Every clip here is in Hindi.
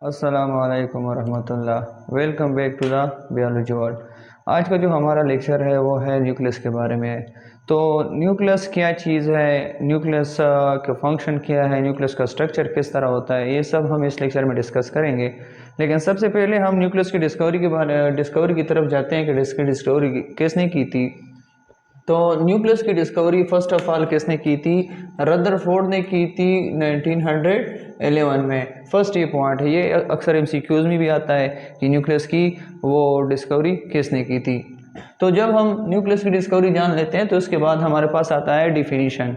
अस्सलामु अलैकुम वरहमतुल्लाह। Welcome back to the biology world. आज का जो हमारा लेक्चर है वो है न्यूक्लियस के बारे में। तो न्यूक्लियस क्या चीज़ है, न्यूक्लियस का फंक्शन क्या है, न्यूक्लियस का स्ट्रक्चर किस तरह होता है, ये सब हम इस लेक्चर में डिस्कस करेंगे। लेकिन सबसे पहले हम न्यूक्लियस की डिस्कवरी की तरफ जाते हैं कि इसकी डिस्कवरी किसने की थी। तो न्यूक्लियस की डिस्कवरी फर्स्ट ऑफ ऑल किसने की थी? रदरफोर्ड ने की थी 1911 में। फर्स्ट ये पॉइंट है, ये अक्सर एमसीक्यूज में भी आता है कि न्यूक्लियस की वो डिस्कवरी किसने की थी। तो जब हम न्यूक्लियस की डिस्कवरी जान लेते हैं तो उसके बाद हमारे पास आता है डिफिनीशन।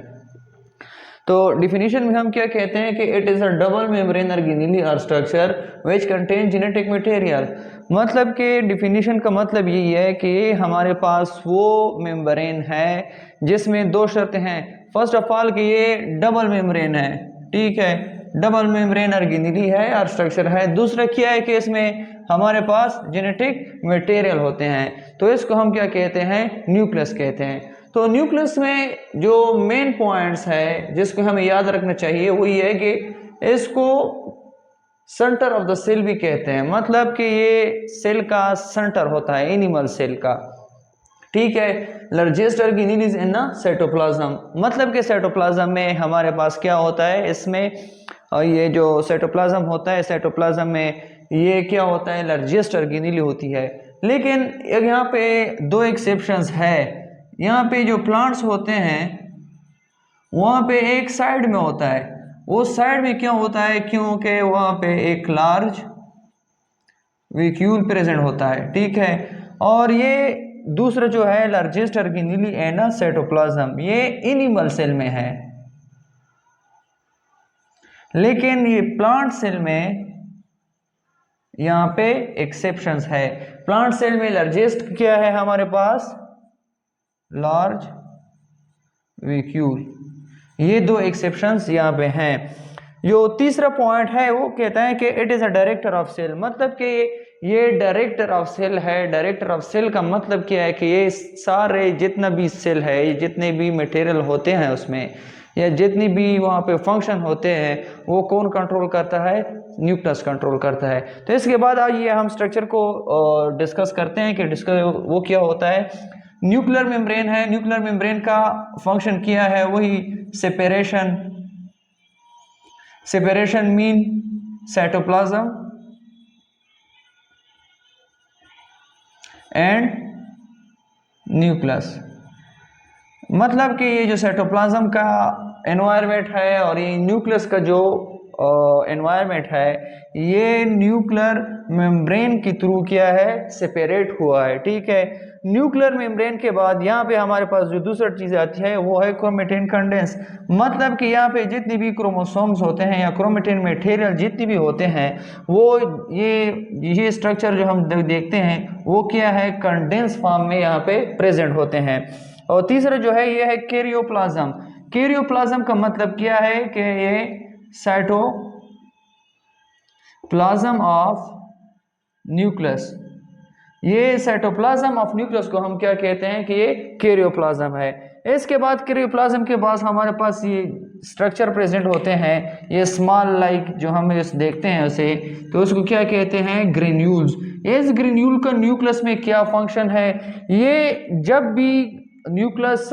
तो डिफिनीशन में हम क्या कहते हैं कि it is a double membrane organelle structure which contain genetic material. मतलब कि डिफिनीशन का मतलब यही है कि हमारे पास वो मेम्ब्रेन है जिसमें दो शर्तें हैं। फर्स्ट ऑफ ऑल कि ये डबल मेम्ब्रेन है, ठीक है, डबल मेम्ब्रेन ऑर्गेनेली है और स्ट्रक्चर है। दूसरा क्या है कि इसमें हमारे पास जेनेटिक मटेरियल होते हैं। तो इसको हम क्या कहते हैं? न्यूक्लियस कहते हैं। तो न्यूक्लियस में जो मेन पॉइंट्स है जिसको हमें याद रखना चाहिए वो ये है कि इसको सेंटर ऑफ द सेल भी कहते हैं। मतलब कि ये सेल का सेंटर होता है, एनिमल सेल का, ठीक है। Largest organelle is in cytoplasm. मतलब कि साइटोप्लाज्म में हमारे पास क्या होता है, इसमें ये जो साइटोप्लाज्म होता है, साइटोप्लाज्म में ये क्या होता है, लार्जेस्ट ऑर्गेनेल होती है। लेकिन यहाँ पे दो एक्सेप्शंस है। यहाँ पे जो प्लांट्स होते हैं वहाँ पे एक साइड में होता है। वो साइड में क्यों होता है? क्योंकि वहाँ पे एक लार्ज वैक्यूल प्रेजेंट होता है, ठीक है। और ये दूसरा जो है लार्जेस्ट ऑर्गेनेली एना साइटोप्लाज्म, ये एनिमल सेल में है। लेकिन ये प्लांट सेल में यहाँ पे एक्सेप्शंस है। प्लांट सेल में लार्जेस्ट क्या है हमारे पास? Large vacuole. ये दो एक्सेप्शंस यहाँ पे हैं। जो तीसरा पॉइंट है वो कहता है कि it is a director of sale. मतलब कि ये डायरेक्टर ऑफ सेल है। डायरेक्टर ऑफ सेल का मतलब क्या है कि ये सारे जितना भी सेल है, जितने भी मटेरियल होते हैं उसमें, या जितनी भी वहाँ पे फंक्शन होते हैं, वो कौन कंट्रोल करता है? न्यूक्लियस कंट्रोल करता है। तो इसके बाद आइए हम स्ट्रक्चर को डिस्कस करते हैं कि वो क्या होता है। न्यूक्लियर मेम्ब्रेन है। न्यूक्लियर मेम्ब्रेन का फंक्शन किया है वही separation. Separation mean cytoplasm and nucleus. मतलब कि ये जो साइटोप्लाज्म का एनवायरनमेंट है और ये न्यूक्लियस का जो एनवायरनमेंट है, ये न्यूक्लियर मेम्ब्रेन के थ्रू क्या है? सेपरेट हुआ है, ठीक है। न्यूक्लियर मेम्ब्रेन के बाद यहाँ पे हमारे पास जो दूसरा चीज़ आती है वो है क्रोमेटिन कंडेंस। मतलब कि यहाँ पे जितनी भी क्रोमोसोम्स होते हैं या क्रोमेटिन मटेरियल जितनी भी होते हैं, वो ये स्ट्रक्चर जो हम देखते हैं वो क्या है? कंडेंस फॉर्म में यहाँ पे प्रेजेंट होते हैं। और तीसरा जो है ये है कैरियोप्लाज्म। कैरियोप्लाज्म का मतलब क्या है कि ये साइटोप्लाज्म ऑफ न्यूक्लियस। ये साइटोप्लाज्म ऑफ न्यूक्लियस को हम क्या कहते हैं कि ये कैरियोप्लाज्म है। इसके बाद कैरियोप्लाज्म के पास हमारे पास ये स्ट्रक्चर प्रेजेंट होते हैं, ये स्मॉल लाइक जो हम इस देखते हैं उसे, तो उसको क्या कहते हैं? ग्रेन्यूल्स। इस ग्रेन्यूल का न्यूक्लियस में क्या फंक्शन है? ये जब भी न्यूक्लियस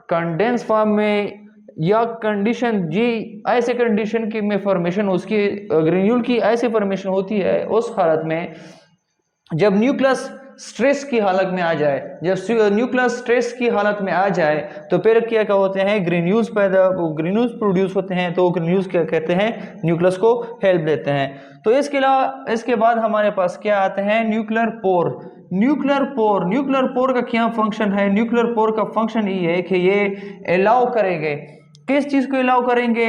कंडेंस फॉर्म में या कंडीशन जी ऐसे कंडीशन की में फॉर्मेशन उसकी ग्रेन्यूल की ऐसी फॉर्मेशन होती है उस हालत में जब न्यूक्लियस स्ट्रेस की हालत में आ जाए। जब न्यूक्लियस स्ट्रेस की हालत में आ जाए तो फिर क्या होते हैं? ग्रेन्यूल्स ग्रेन्यूल्स प्रोड्यूस होते हैं। तो ग्रेन्यूल्स क्या कहते हैं? न्यूक्लियस को हेल्प देते हैं। तो इसके अलावा इसके बाद हमारे पास क्या आते हैं? Nuclear pore. न्यूक्लियर पोर का क्या फंक्शन है? न्यूक्लियर पोर का फंक्शन ये है कि ये अलाउ करेंगे, किस चीज को अलाउ करेंगे?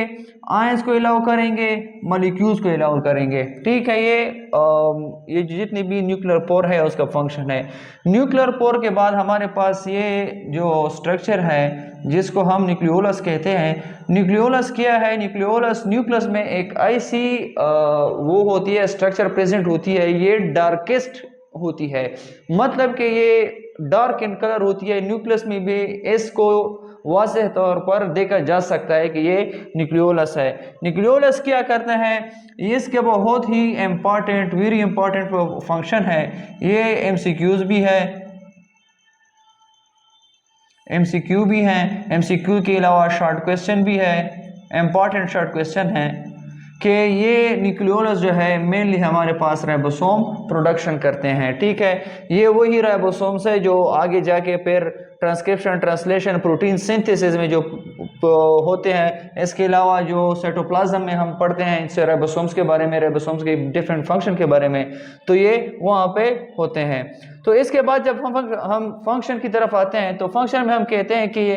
आयंस को अलाउ करेंगे, मॉलिक्यूल्स को अलाउ करेंगे, ठीक है। ये जितनी भी न्यूक्लियर पोर है उसका फंक्शन है। न्यूक्लियर पोर के बाद हमारे पास ये जो स्ट्रक्चर है जिसको हम न्यूक्लियोलस कहते हैं। न्यूक्लियोलस क्या है? न्यूक्लियोलस न्यूक्लियस में एक ऐसी वो होती है, स्ट्रक्चर प्रेजेंट होती है, ये डार्केस्ट होती है। मतलब कि ये डार्क इन कलर होती है। न्यूक्लियस में भी इसको वाज़ेह तौर पर देखा जा सकता है कि ये न्यूक्लियोलस है। न्यूक्लियोलस क्या करते हैं, इसके बहुत ही इम्पॉर्टेंट, वेरी इंपॉर्टेंट फंक्शन है। ये एमसीक्यूज भी है, एमसीक्यू भी हैं, एमसीक्यू के अलावा शॉर्ट क्वेश्चन भी है, इम्पॉर्टेंट शॉर्ट क्वेश्चन है कि ये न्यूक्लियोलस जो है मेनली हमारे पास राइबोसोम प्रोडक्शन करते हैं। ठीक है, ये वही राइबोसोम्स है जो आगे जाके फिर ट्रांसक्रिप्शन, ट्रांसलेशन, प्रोटीन सिंथेसिस में जो होते हैं। इसके अलावा जो साइटोप्लाज्म में हम पढ़ते हैं इससे राइबोसोम्स के बारे में, राइबोसोम्स के डिफरेंट फंक्शन के बारे में, तो ये वहाँ पे होते हैं। तो इसके बाद जब हम फंक्शन की तरफ आते हैं तो फंक्शन में हम कहते हैं कि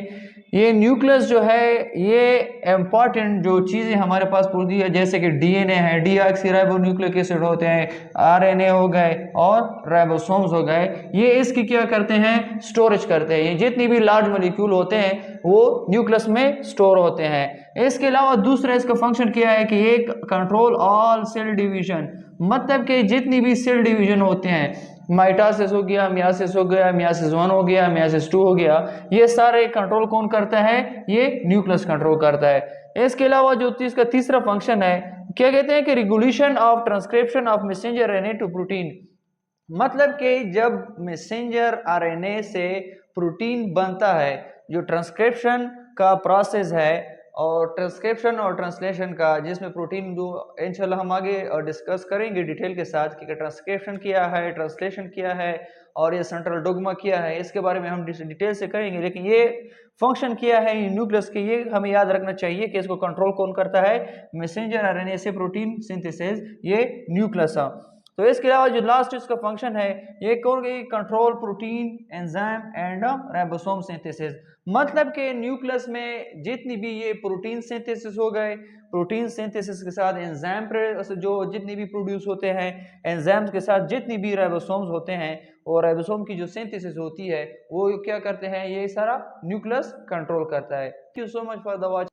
ये न्यूक्लियस जो है ये इम्पॉर्टेंट जो चीज़ें हमारे पास होती है, जैसे कि डीएनए है, डीऑक्सीराइबोन्यूक्लिक एसिड होते हैं, आरएनए हो गए और राइबोसोम्स हो गए, ये इसकी क्या करते हैं, स्टोरेज करते हैं। ये जितनी भी लार्ज मॉलिक्यूल होते हैं वो न्यूक्लियस में स्टोर होते हैं। इसके अलावा दूसरा इसका फंक्शन क्या है कि ये कंट्रोल ऑल सेल डिवीजन, मतलब कि जितनी भी सेल डिवीजन होते हैं, माइटोसिस हो गया, मियासिस हो गया, मियासिस 1 हो गया, मियासिस 2 हो गया, ये सारे कंट्रोल कौन करता है, ये न्यूक्लियस कंट्रोल करता है। इसके अलावा जो इसका तीसरा फंक्शन है क्या कहते हैं कि regulation of transcription of messenger RNA to protein, मतलब कि जब मैसेंजर आरएनए से प्रोटीन बनता है, जो ट्रांसक्रिप्शन का प्रोसेस है और ट्रांसक्रिप्शन और ट्रांसलेशन का, जिसमें प्रोटीन जो इंशाल्लाह हम आगे डिस्कस करेंगे डिटेल के साथ कि ट्रांसक्रिप्शन किया है, ट्रांसलेशन किया है और ये सेंट्रल डोग्मा किया है, इसके बारे में हम डिटेल से करेंगे। लेकिन ये फंक्शन किया है न्यूक्लियस के, ये हमें याद रखना चाहिए कि इसको कंट्रोल कौन करता है, मैसेंजर आरएनए से प्रोटीन सिंथेसिस, ये न्यूक्लियस है। तो इसके अलावा जो लास्ट इसका फंक्शन है ये कौन, control protein enzyme and ribosome synthesis, मतलब कि न्यूक्लियस में जितनी भी ये प्रोटीन सिंथेसिस हो गए, प्रोटीन सिंथेसिस के साथ एंजाइम जो जितनी भी प्रोड्यूस होते हैं, एंजाइम्स के साथ जितनी भी राइबोसोम्स होते हैं और राइबोसोम की जो सिंथेसिस होती है वो क्या करते हैं, ये सारा न्यूक्लियस कंट्रोल करता है। Thank you so much for the watch.